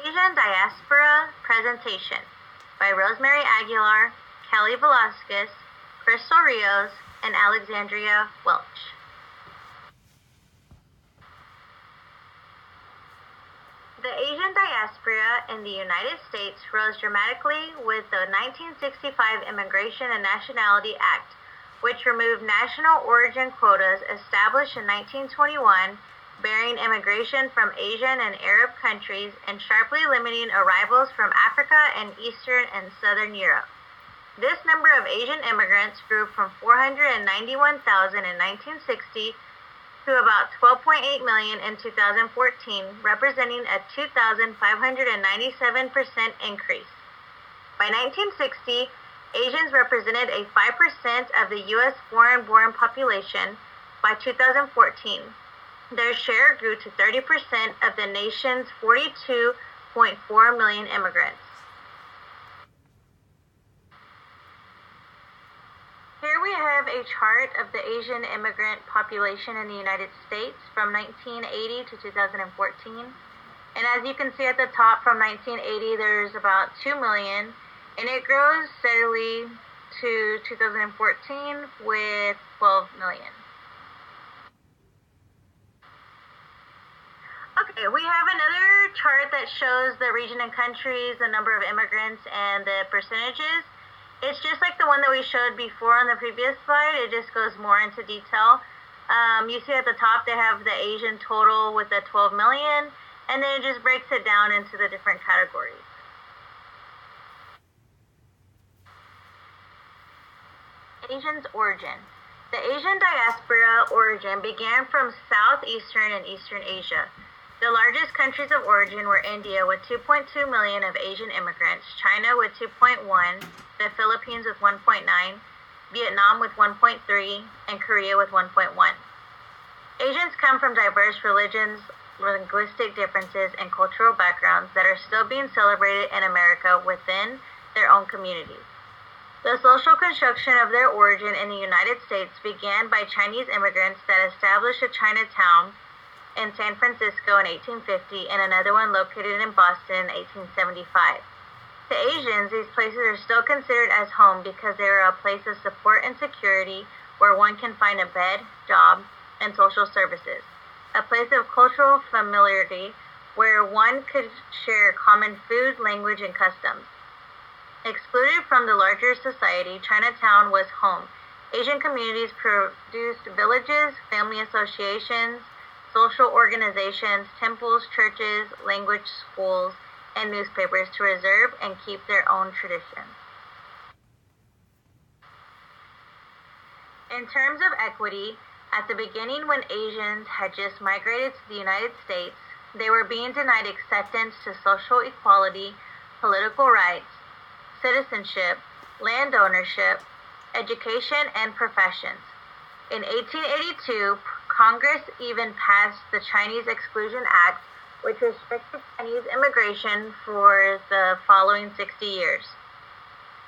Asian Diaspora Presentation by Rosemary Aguilar, Kelly Velasquez, Crystal Rios, and Alexandria Welch. The Asian diaspora in the United States rose dramatically with the 1965 Immigration and Nationality Act, which removed national origin quotas established in 1921, barring immigration from Asian and Arab countries and sharply limiting arrivals from Africa and Eastern and Southern Europe. This number of Asian immigrants grew from 491,000 in 1960 to about 12.8 million in 2014, representing a 2,597% increase. By 1960, Asians represented a 5% of the U.S. foreign-born population. By 2014, their share grew to 30% of the nation's 42.4 million immigrants. Here we have a chart of the Asian immigrant population in the United States from 1980 to 2014. And as you can see at the top, from 1980, there's about 2 million, and it grows steadily to 2014 with 12 million. Okay, we have another chart that shows the region and countries, the number of immigrants, and the percentages. It's just like the one that we showed before on the previous slide. It just goes more into detail. You see at the top they have the Asian total with the 12 million, and then it just breaks it down into the different categories. Asians' origin. The Asian diaspora origin began from southeastern and eastern Asia. The largest countries of origin were India with 2.2 million of Asian immigrants, China with 2.1, the Philippines with 1.9, Vietnam with 1.3, and Korea with 1.1. Asians come from diverse religions, linguistic differences, and cultural backgrounds that are still being celebrated in America within their own communities. The social construction of their origin in the United States began by Chinese immigrants that established a Chinatown in San Francisco in 1850 and another one located in Boston in 1875. To Asians, these places are still considered as home because they are a place of support and security where one can find a bed, job, and social services. A place of cultural familiarity where one could share common food, language, and customs. Excluded from the larger society, Chinatown was home. Asian communities produced villages, family associations, social organizations, temples, churches, language schools, and newspapers to preserve and keep their own traditions. In terms of equity, at the beginning when Asians had just migrated to the United States, they were being denied acceptance to social equality, political rights, citizenship, land ownership, education, and professions. In 1882, Congress even passed the Chinese Exclusion Act, which restricted Chinese immigration for the following 60 years.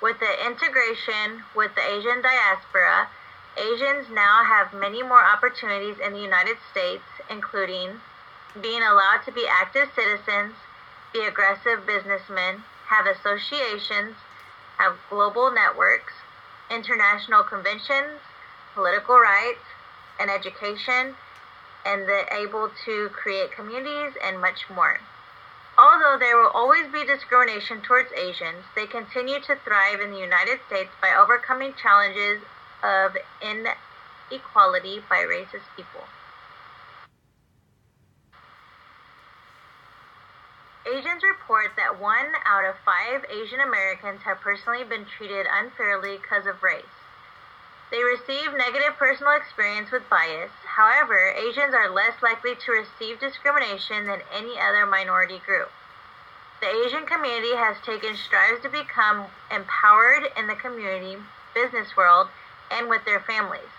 With the integration with the Asian diaspora, Asians now have many more opportunities in the United States, including being allowed to be active citizens, be aggressive businessmen, have associations, have global networks, international conventions, political rights, and education, and they're able to create communities and much more. Although there will always be discrimination towards Asians, they continue to thrive in the United States by overcoming challenges of inequality by racist people. Asians report that 1 out of 5 Asian Americans have personally been treated unfairly because of race. They receive negative personal experience with bias. However, Asians are less likely to receive discrimination than any other minority group. The Asian community has taken strides to become empowered in the community, business world, and with their families.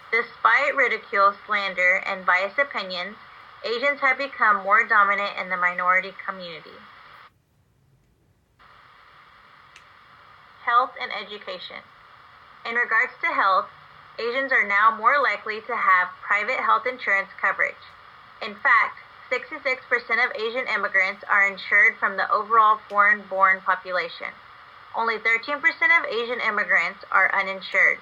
Despite ridicule, slander, and biased opinions, Asians have become more dominant in the minority community. Health and education. In regards to health, Asians are now more likely to have private health insurance coverage. In fact, 66% of Asian immigrants are insured from the overall foreign-born population. Only 13% of Asian immigrants are uninsured.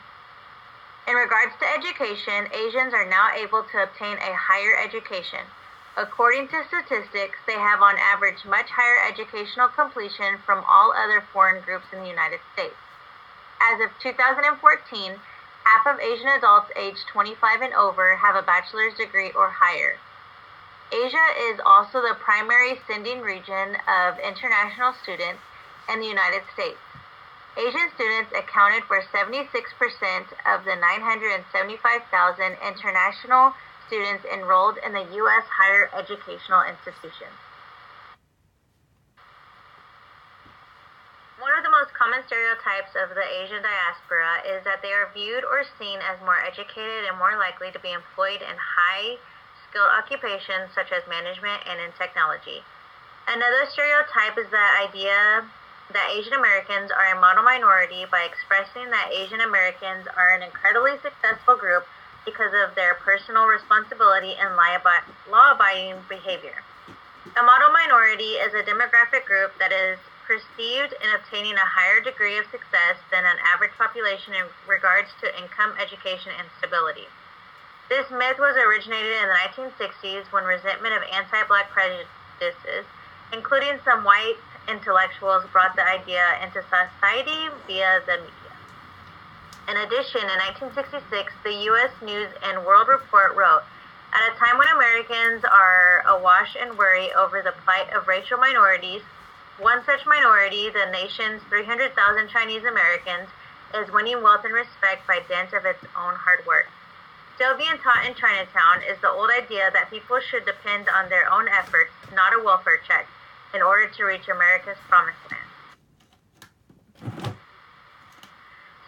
In regards to education, Asians are now able to obtain a higher education. According to statistics, they have on average much higher educational completion from all other foreign groups in the United States. As of 2014, half of Asian adults aged 25 and over have a bachelor's degree or higher. Asia is also the primary sending region of international students in the United States. Asian students accounted for 76% of the 975,000 international students enrolled in the U.S. higher educational institutions. One of the most common stereotypes of the Asian diaspora is that they are viewed or seen as more educated and more likely to be employed in high-skilled occupations such as management and in technology. Another stereotype is the idea that Asian Americans are a model minority by expressing that Asian Americans are an incredibly successful group because of their personal responsibility and law-abiding behavior. A model minority is a demographic group that is perceived in obtaining a higher degree of success than an average population in regards to income, education, and stability. This myth was originated in the 1960s when resentment of anti-Black prejudices, including some white intellectuals, brought the idea into society via the media. In addition, in 1966, the U.S. News and World Report wrote, "At a time when Americans are awash in worry over the plight of racial minorities, one such minority, the nation's 300,000 Chinese Americans, is winning wealth and respect by dint of its own hard work." Still being taught in Chinatown is the old idea that people should depend on their own efforts, not a welfare check, in order to reach America's promised land.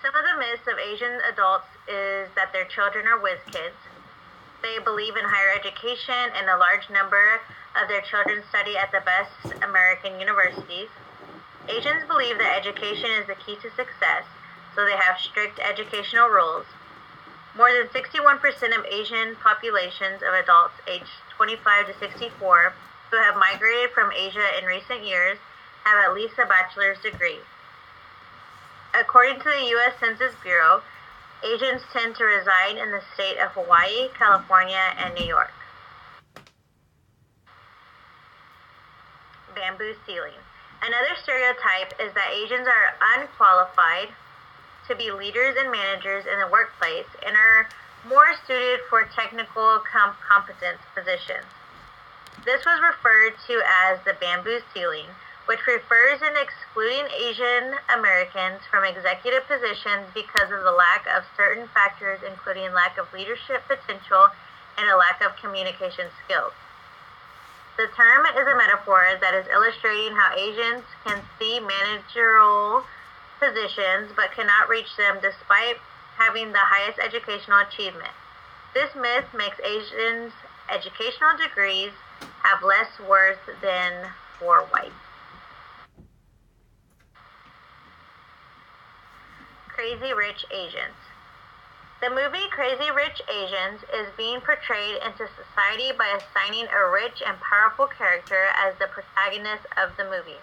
Some of the myths of Asian adults is that their children are whiz kids. They believe in higher education, and a large number of their children study at the best American universities. Asians believe that education is the key to success, so they have strict educational rules. More than 61% of Asian populations of adults aged 25 to 64 who have migrated from Asia in recent years have at least a bachelor's degree. According to the U.S. Census Bureau, Asians tend to reside in the state of Hawaii, California, and New York. Bamboo ceiling. Another stereotype is that Asians are unqualified to be leaders and managers in the workplace and are more suited for technical competence positions. This was referred to as the bamboo ceiling, which refers in excluding Asian Americans from executive positions because of the lack of certain factors, including lack of leadership potential and a lack of communication skills. The term is a metaphor that is illustrating how Asians can see managerial positions but cannot reach them despite having the highest educational achievement. This myth makes Asians' educational degrees have less worth than for whites. Crazy Rich Asians. The movie Crazy Rich Asians is being portrayed into society by assigning a rich and powerful character as the protagonist of the movie.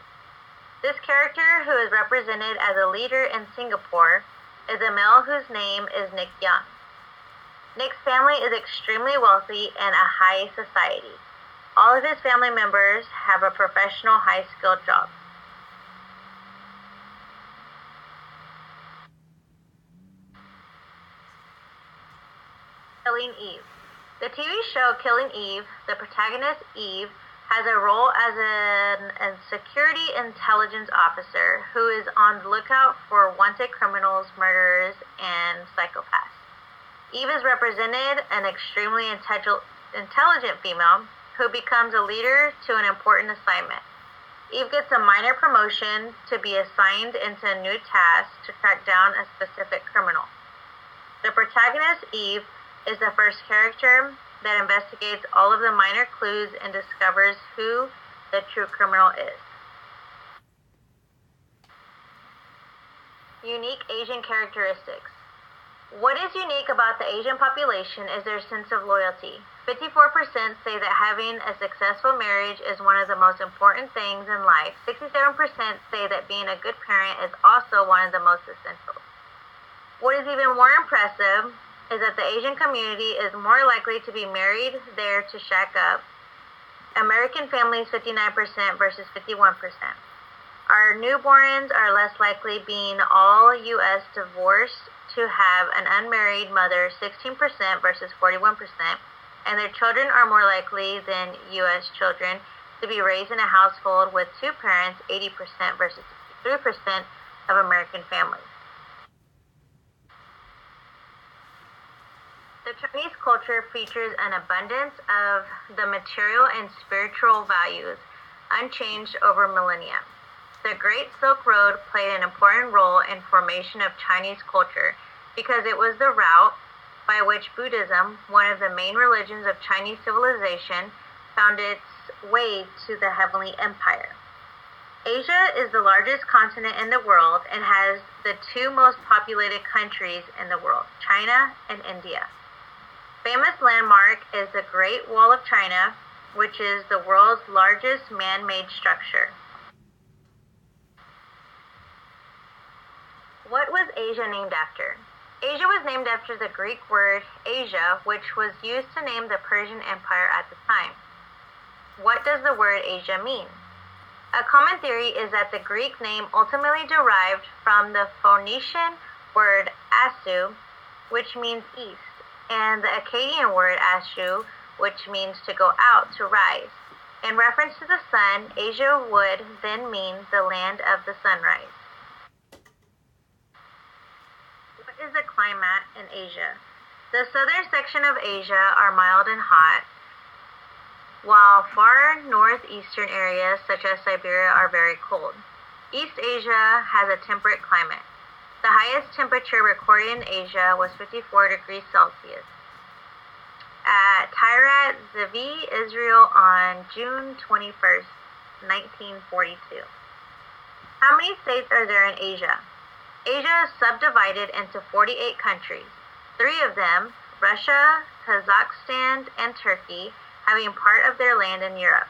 This character, who is represented as a leader in Singapore, is a male whose name is Nick Young. Nick's family is extremely wealthy and a high society. All of his family members have a professional, high-skilled job. Killing Eve. The TV show Killing Eve, the protagonist Eve has a role as a security intelligence officer who is on the lookout for wanted criminals, murderers, and psychopaths. Eve is represented an extremely intelligent female who becomes a leader to an important assignment. Eve gets a minor promotion to be assigned into a new task to track down a specific criminal. The protagonist, Eve, is the first character that investigates all of the minor clues and discovers who the true criminal is. Unique Asian characteristics. What is unique about the Asian population is their sense of loyalty. 54% say that having a successful marriage is one of the most important things in life. 67% say that being a good parent is also one of the most essential. What is even more impressive is that the Asian community is more likely to be married there to shack up. American families 59% versus 51%. Our newborns are less likely, being all U.S. divorced, to have an unmarried mother 16% versus 41%, and their children are more likely than U.S. children to be raised in a household with two parents 80% versus 63% of American families. The Chinese culture features an abundance of the material and spiritual values, unchanged over millennia. The Great Silk Road played an important role in formation of Chinese culture because it was the route by which Buddhism, one of the main religions of Chinese civilization, found its way to the Heavenly Empire. Asia is the largest continent in the world and has the two most populated countries in the world, China and India. Famous landmark is the Great Wall of China, which is the world's largest man-made structure. What was Asia named after? Asia was named after the Greek word Asia, which was used to name the Persian Empire at the time. What does the word Asia mean? A common theory is that the Greek name ultimately derived from the Phoenician word Asu, which means east, and the Akkadian word Ashu, which means to go out, to rise. In reference to the sun, Asia would then mean the land of the sunrise. What is the climate in Asia? The southern section of Asia are mild and hot, while far northeastern areas such as Siberia are very cold. East Asia has a temperate climate. The highest temperature recorded in Asia was 54 degrees Celsius at Tirat Zvi, Israel on June 21st, 1942. How many states are there in Asia? Asia is subdivided into 48 countries, 3 of them, Russia, Kazakhstan, and Turkey, having part of their land in Europe.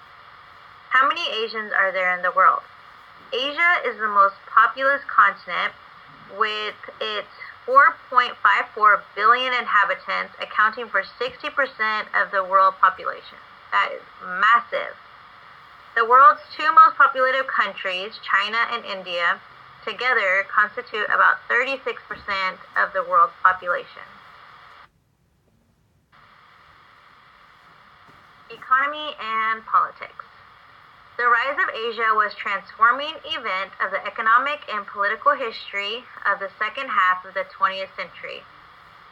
How many Asians are there in the world? Asia is the most populous continent, with its 4.54 billion inhabitants, accounting for 60% of the world population. That is massive. The world's 2 most populated countries, China and India, together constitute about 36% of the world's population. Economy and politics. The rise of Asia was a transforming event of the economic and political history of the second half of the 20th century.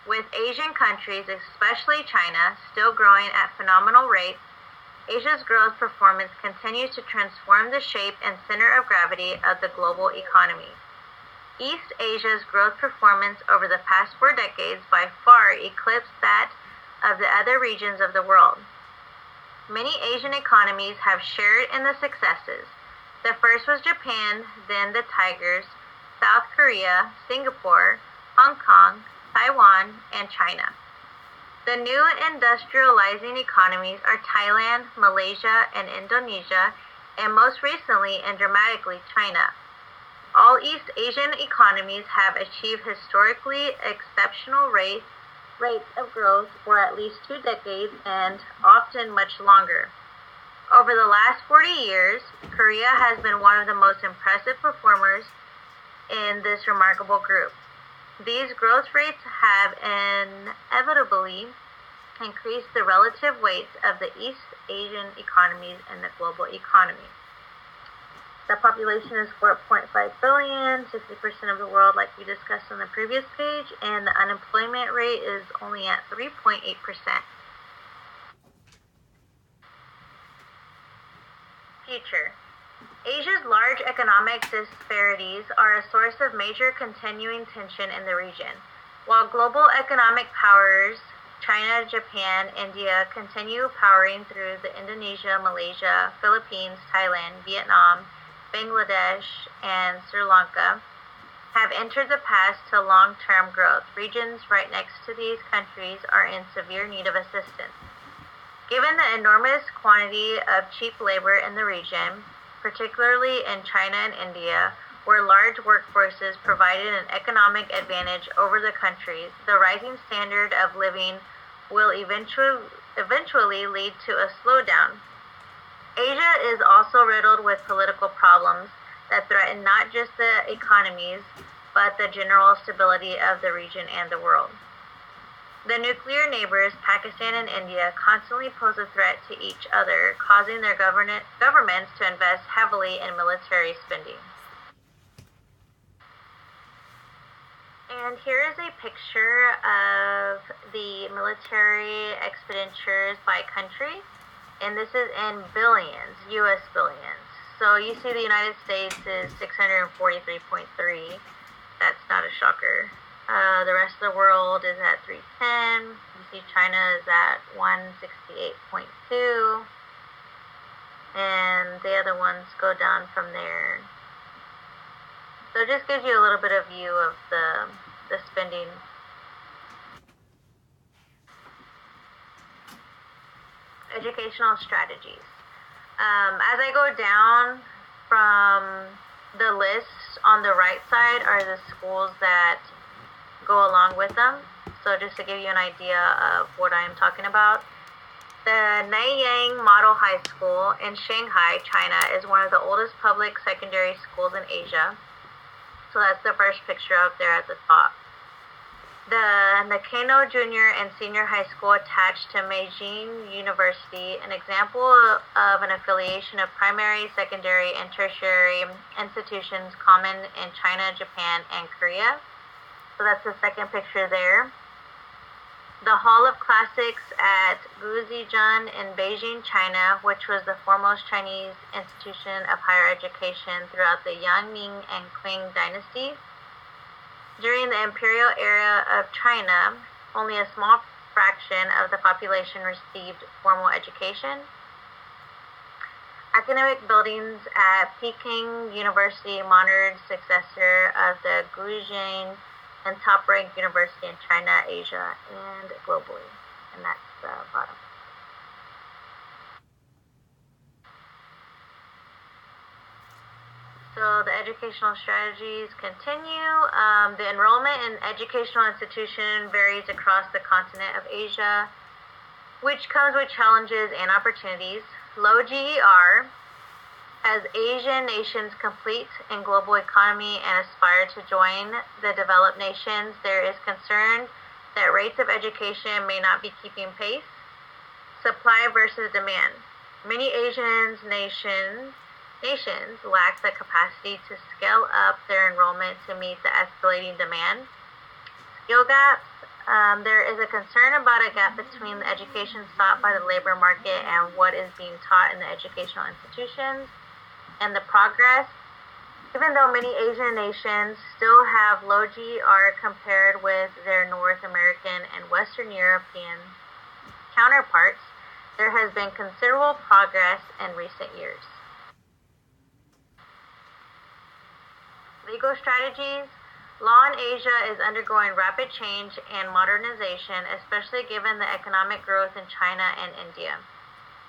With Asian countries, especially China, still growing at phenomenal rates, Asia's growth performance continues to transform the shape and center of gravity of the global economy. East Asia's growth performance over the past 4 decades by far eclipsed that of the other regions of the world. Many Asian economies have shared in the successes. The first was Japan, then the Tigers, South Korea, Singapore, Hong Kong, Taiwan, and China. The new industrializing economies are Thailand, Malaysia, and Indonesia, and most recently and dramatically China. All East Asian economies have achieved historically exceptional rates of growth for at least 2 decades and often much longer. Over the last 40 years, Korea has been one of the most impressive performers in this remarkable group. These growth rates have inevitably increased the relative weights of the East Asian economies in the global economy. The population is 4.5 billion, 60% of the world, like we discussed on the previous page, and the unemployment rate is only at 3.8%. Future. Asia's large economic disparities are a source of major continuing tension in the region. While global economic powers, China, Japan, India, continue powering through the Indonesia, Malaysia, Philippines, Thailand, Vietnam, Bangladesh, and Sri Lanka have entered the path to long-term growth. Regions right next to these countries are in severe need of assistance. Given the enormous quantity of cheap labor in the region, particularly in China and India, where large workforces provided an economic advantage over the countries, the rising standard of living will eventually lead to a slowdown. Asia is also riddled with political problems that threaten not just the economies, but the general stability of the region and the world. The nuclear neighbors, Pakistan and India, constantly pose a threat to each other, causing their governments to invest heavily in military spending. And here is a picture of the military expenditures by country, and this is in billions, US billions. So you see the United States is 643.3. That's not a shocker. The rest of the world is at 310. You see China is at 168.2. And the other ones go down from there. So it just gives you a little bit of view of the spending. Educational strategies. As I go down from the list, on the right side are the schools that go along with them. So just to give you an idea of what I'm talking about. The Nanyang Model High School in Shanghai, China is one of the oldest public secondary schools in Asia. So that's the first picture up there at the top. The Nakano Junior and Senior High School attached to Beijing University, an example of an affiliation of primary, secondary, and tertiary institutions common in China, Japan, and Korea. So that's the second picture there. The Hall of Classics at Guzijian in Beijing, China, which was the foremost Chinese institution of higher education throughout the Yang, Ming, and Qing dynasties. During the imperial era of China, only a small fraction of the population received formal education. Academic buildings at Peking University, modern successor of the Guzijian and top-ranked university in China, Asia, and globally. And that's the bottom. So the educational strategies continue. The enrollment in educational institution varies across the continent of Asia, which comes with challenges and opportunities. Low GER. As Asian nations compete in global economy and aspire to join the developed nations, there is concern that rates of education may not be keeping pace. Supply versus demand. Many Asian nations lack the capacity to scale up their enrollment to meet the escalating demand. Skill gaps. There is a concern about a gap between the education sought by the labor market and what is being taught in the educational institutions. And the progress, even though many Asian nations still have low GER compared with their North American and Western European counterparts, there has been considerable progress in recent years. Legal strategies. Law in Asia is undergoing rapid change and modernization, especially given the economic growth in China and India.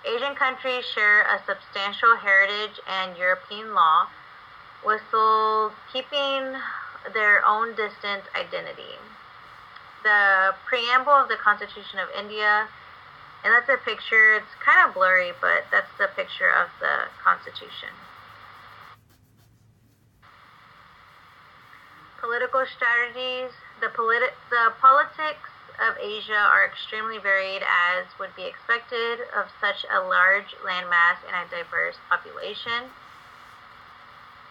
Asian countries share a substantial heritage and European law, while keeping their own distinct identity. The preamble of the Constitution of India, and that's a picture, it's kind of blurry, but that's the picture of the Constitution. Political strategies. The politics of Asia are extremely varied, as would be expected of such a large landmass and a diverse population.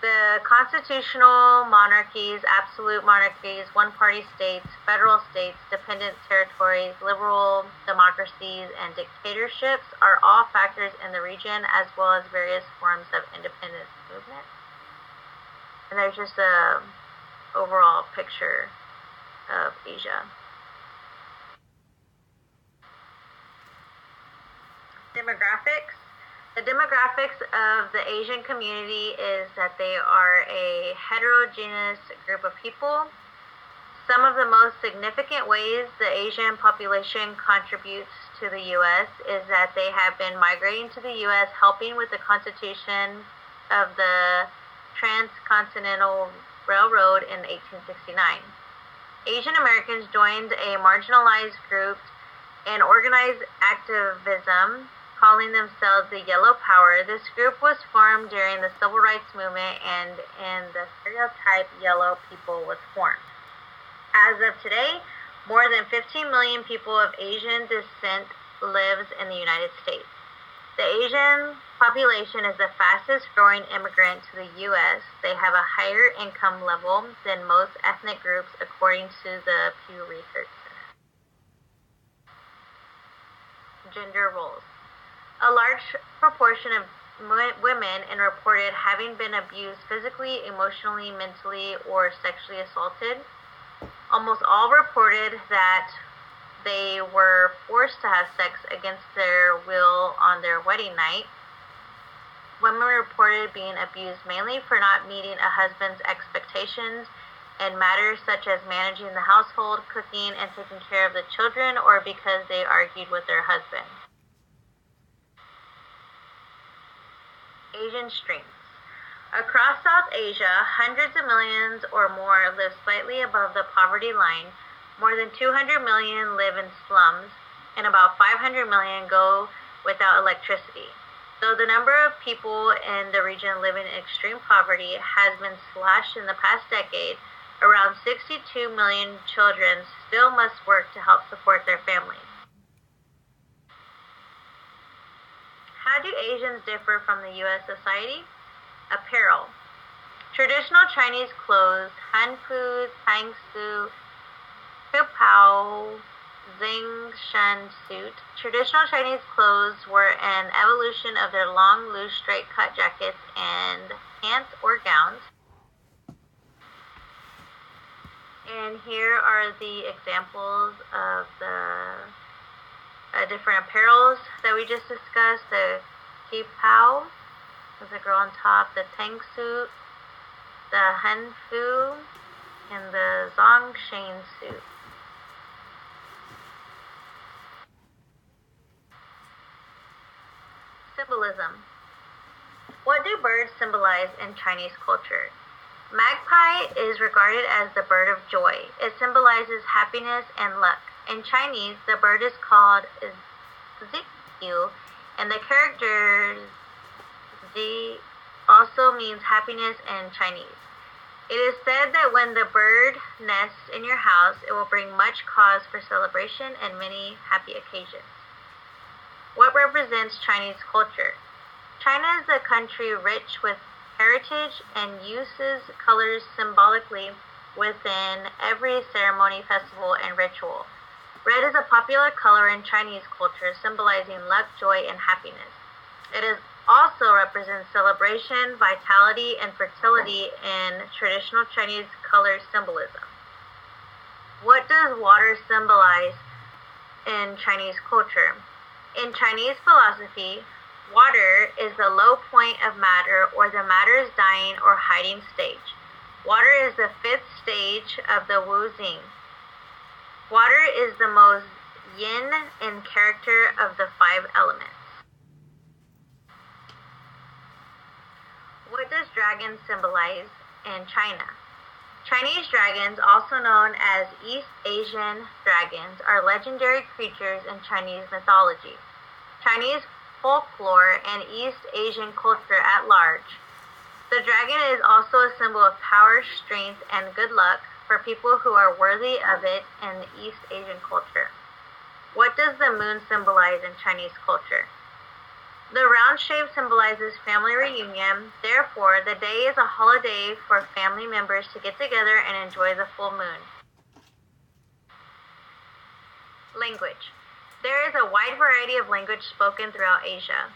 The constitutional monarchies, absolute monarchies, one-party states, federal states, dependent territories, liberal democracies, and dictatorships are all factors in the region, as well as various forms of independence movement. And there's just a overall picture of Asia. Demographics. The demographics of the Asian community is that they are a heterogeneous group of people. Some of the most significant ways the Asian population contributes to the U.S. is that they have been migrating to the U.S., helping with the constitution of the Transcontinental Railroad in 1869. Asian Americans joined a marginalized group and organized activism, calling themselves the Yellow Power. This group was formed during the Civil Rights Movement, and the stereotype yellow people was formed. As of today, more than 15 million people of Asian descent lives in the United States. The Asian population is the fastest growing immigrant to the U.S. They have a higher income level than most ethnic groups, according to the Pew Research Center. Gender roles. A large proportion of women are reported having been abused physically, emotionally, mentally, or sexually assaulted. Almost all reported that they were forced to have sex against their will on their wedding night. Women reported being abused mainly for not meeting a husband's expectations in matters such as managing the household, cooking, and taking care of the children, or because they argued with their husband. Asian strengths. Across South Asia, hundreds of millions or more live slightly above the poverty line. More than 200 million live in slums, and about 500 million go without electricity. Though the number of people in the region living in extreme poverty has been slashed in the past decade, around 62 million children still must work to help support their families. How do Asians differ from the U.S. society? Apparel. Traditional Chinese clothes, hanfu, tangsu, kupao, Shan suit. Traditional Chinese clothes were an evolution of their long, loose, straight-cut jackets and pants or gowns. And here are the examples of the different apparels that we just discussed. The kupao with the girl on top, the tang suit, the hanfu, and the Shan suit. Symbolism. What do birds symbolize in Chinese culture? Magpie is regarded as the bird of joy. It symbolizes happiness and luck. In Chinese, the bird is called Ziyu, and the character Zi also means happiness in Chinese. It is said that when the bird nests in your house, it will bring much cause for celebration and many happy occasions. What represents Chinese culture? China is a country rich with heritage and uses colors symbolically within every ceremony, festival, and ritual. Red is a popular color in Chinese culture, symbolizing luck, joy, and happiness. It also represents celebration, vitality, and fertility in traditional Chinese color symbolism. What does water symbolize in Chinese culture? In Chinese philosophy, water is the low point of matter, or the matter's dying or hiding stage. Water is the fifth stage of the Wu Xing. Water is the most yin in character of the five elements. What does dragon symbolize in China? Chinese dragons, also known as East Asian dragons, are legendary creatures in Chinese mythology, Chinese folklore, and East Asian culture at large. The dragon is also a symbol of power, strength, and good luck for people who are worthy of it in the East Asian culture. What does the moon symbolize in Chinese culture? The round shape symbolizes family reunion. Therefore, the day is a holiday for family members to get together and enjoy the full moon. Language. There is a wide variety of language spoken throughout Asia,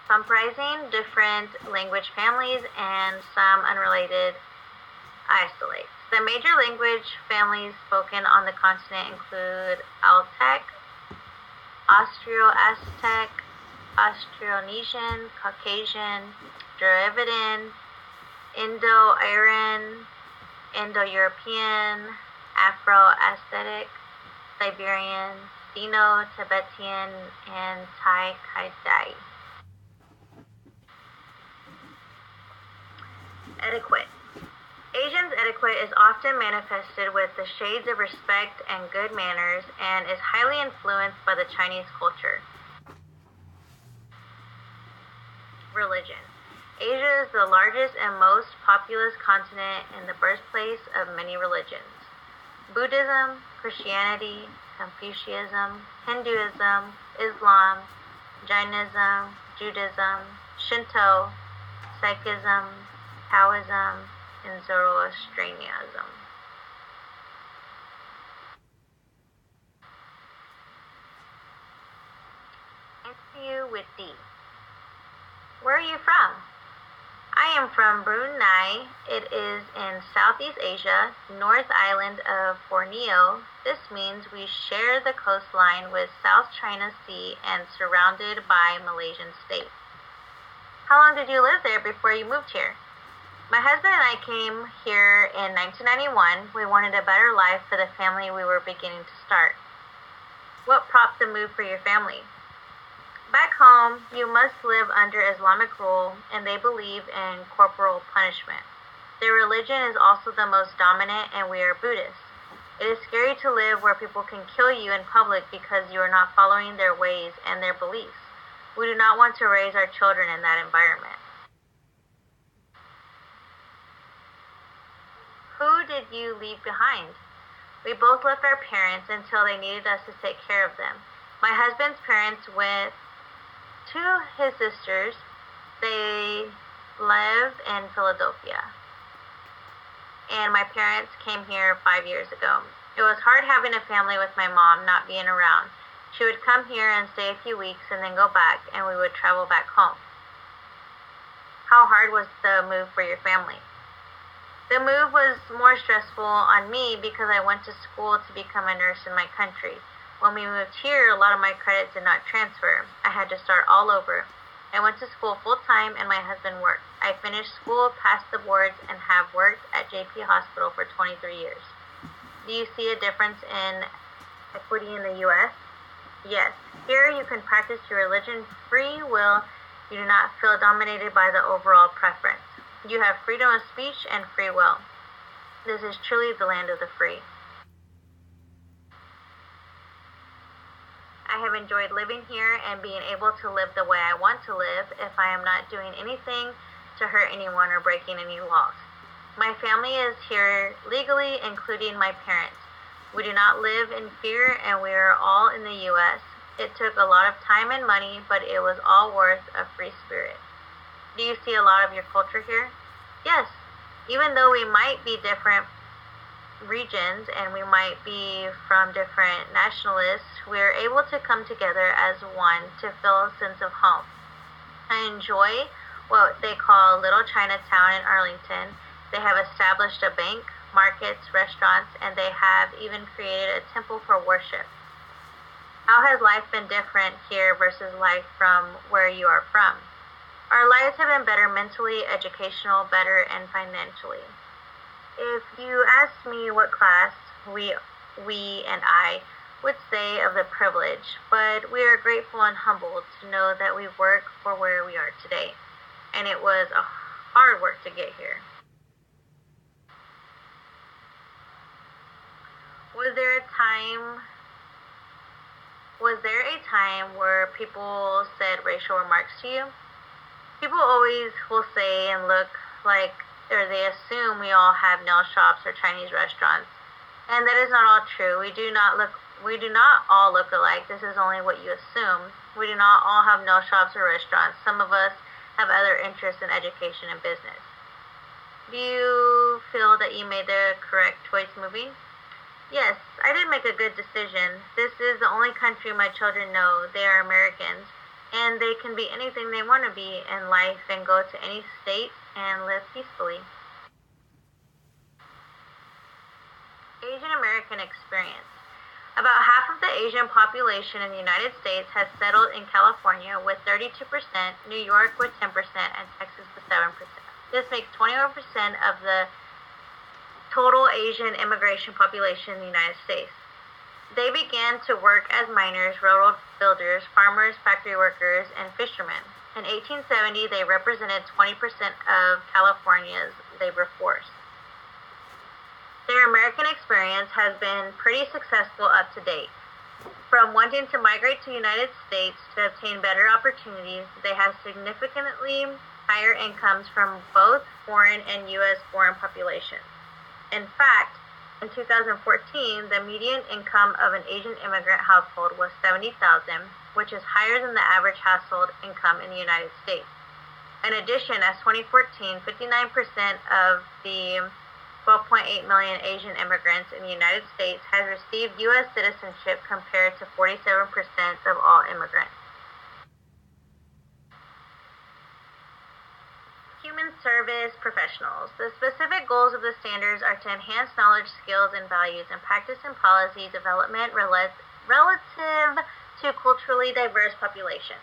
comprising different language families and some unrelated isolates. The major language families spoken on the continent include Aztec, Austro-Aztec, Austronesian, Caucasian, Dravidian, Indo-Aryan, Indo-European, Afro-Asiatic, Siberian, Sino-Tibetan, and Thai-Kadai. Etiquette. Asians' etiquette is often manifested with the shades of respect and good manners and is highly influenced by the Chinese culture. Religion. Asia is the largest and most populous continent and the birthplace of many religions. Buddhism, Christianity, Confucianism, Hinduism, Islam, Jainism, Judaism, Shinto, Sikhism, Taoism, and Zoroastrianism. Interview with D. Where are you from? I am from Brunei. It is in Southeast Asia, North Island of Borneo. This means we share the coastline with South China Sea and surrounded by Malaysian states. How long did you live there before you moved here? My husband and I came here in 1991. We wanted a better life for the family we were beginning to start. What prompted the move for your family? Back home, you must live under Islamic rule, and they believe in corporal punishment. Their religion is also the most dominant, and we are Buddhists. It is scary to live where people can kill you in public because you are not following their ways and their beliefs. We do not want to raise our children in that environment. Who did you leave behind? We both left our parents until they needed us to take care of them. My husband's parents went to his sisters. They lived in Philadelphia. And my parents came here 5 years ago. It was hard having a family with my mom not being around. She would come here and stay a few weeks and then go back, and we would travel back home. How hard was the move for your family? The move was more stressful on me because I went to school to become a nurse in my country. When we moved here, a lot of my credits did not transfer. I had to start all over. I went to school full-time and my husband worked. I finished school, passed the boards, and have worked at JP Hospital for 23 years. Do you see a difference in equity in the U.S.? Yes. Here you can practice your religion free will. You do not feel dominated by the overall preference. You have freedom of speech and free will. This is truly the land of the free. I have enjoyed living here and being able to live the way I want to live if I am not doing anything to hurt anyone or breaking any laws. My family is here legally, including my parents. We do not live in fear and we are all in the U.S. It took a lot of time and money, but it was all worth a free spirit. Do you see a lot of your culture here? Yes. Even though we might be different regions and we might be from different nationalists, we are able to come together as one to feel a sense of home. I enjoy what they call Little Chinatown in Arlington. They have established a bank, markets, restaurants, and they have even created a temple for worship. How has life been different here versus life from where you are from? Our lives have been better mentally, educational, better, and financially. If you ask me what class we and I would say of the privilege, but we are grateful and humbled to know that we work for where we are today. And it was a hard work to get here. Was there a time where people said racial remarks to you? People always will say and look like, or they assume we all have nail shops or Chinese restaurants. And that is not all true. We do not all look alike. This is only what you assume. We do not all have nail shops or restaurants. Some of us have other interests in education and business. Do you feel that you made the correct choice moving? Yes, I did make a good decision. This is the only country my children know. They are Americans, and they can be anything they want to be in life and go to any state and live peacefully. Asian American experience. About half of the Asian population in the United States has settled in California with 32%, New York with 10%, and Texas with 7%. This makes 21% of the total Asian immigration population in the United States. They began to work as miners, railroad builders, farmers, factory workers, and fishermen. In 1870, they represented 20% of California's labor force. Their American experience has been pretty successful up to date. From wanting to migrate to the United States to obtain better opportunities, they have significantly higher incomes from both foreign and U.S. born populations. In fact, in 2014, the median income of an Asian immigrant household was $70,000, which is higher than the average household income in the United States. In addition, as 2014, 59% of the 12.8 million Asian immigrants in the United States has received U.S. citizenship compared to 47% of all immigrants. Human service professionals. The specific goals of the standards are to enhance knowledge, skills, and values, and practice and policy development relative to culturally diverse populations.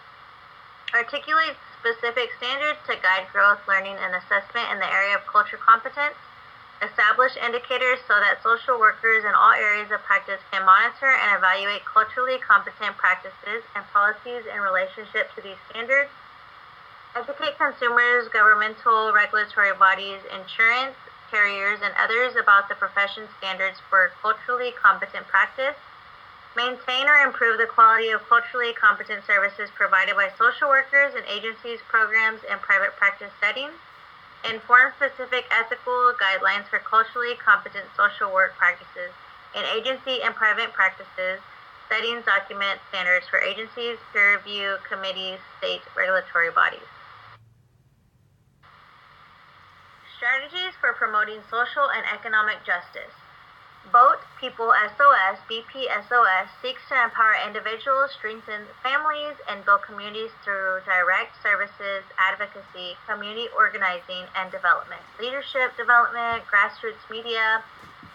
Articulate specific standards to guide growth, learning, and assessment in the area of culture competence. Establish indicators so that social workers in all areas of practice can monitor and evaluate culturally competent practices and policies in relationship to these standards. Educate consumers, governmental regulatory bodies, insurance carriers, and others about the profession standards for culturally competent practice. Maintain or improve the quality of culturally competent services provided by social workers and agencies, programs, and private practice settings. Inform specific ethical guidelines for culturally competent social work practices in agency and private practices. Settings document standards for agencies, peer review committees, state regulatory bodies. Strategies for promoting social and economic justice. BOAT, People SOS, BPSOS, seeks to empower individuals, strengthen families, and build communities through direct services, advocacy, community organizing, and development, leadership development, grassroots media,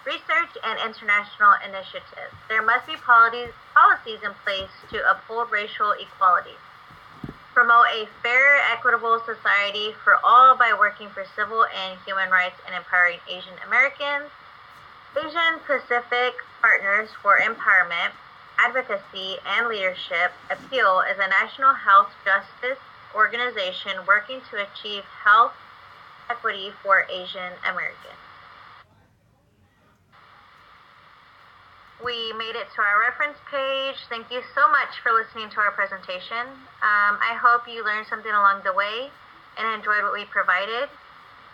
research, and international initiatives. There must be policies in place to uphold racial equality. Promote a fair, equitable society for all by working for civil and human rights and empowering Asian Americans. Asian Pacific Partners for Empowerment, Advocacy, and Leadership. APPEAL is a national health justice organization working to achieve health equity for Asian Americans. We made it to our reference page. Thank you so much for listening to our presentation. I hope you learned something along the way and enjoyed what we provided.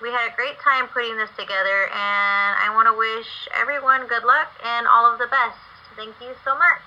We had a great time putting this together, and I want to wish everyone good luck and all of the best. Thank you so much.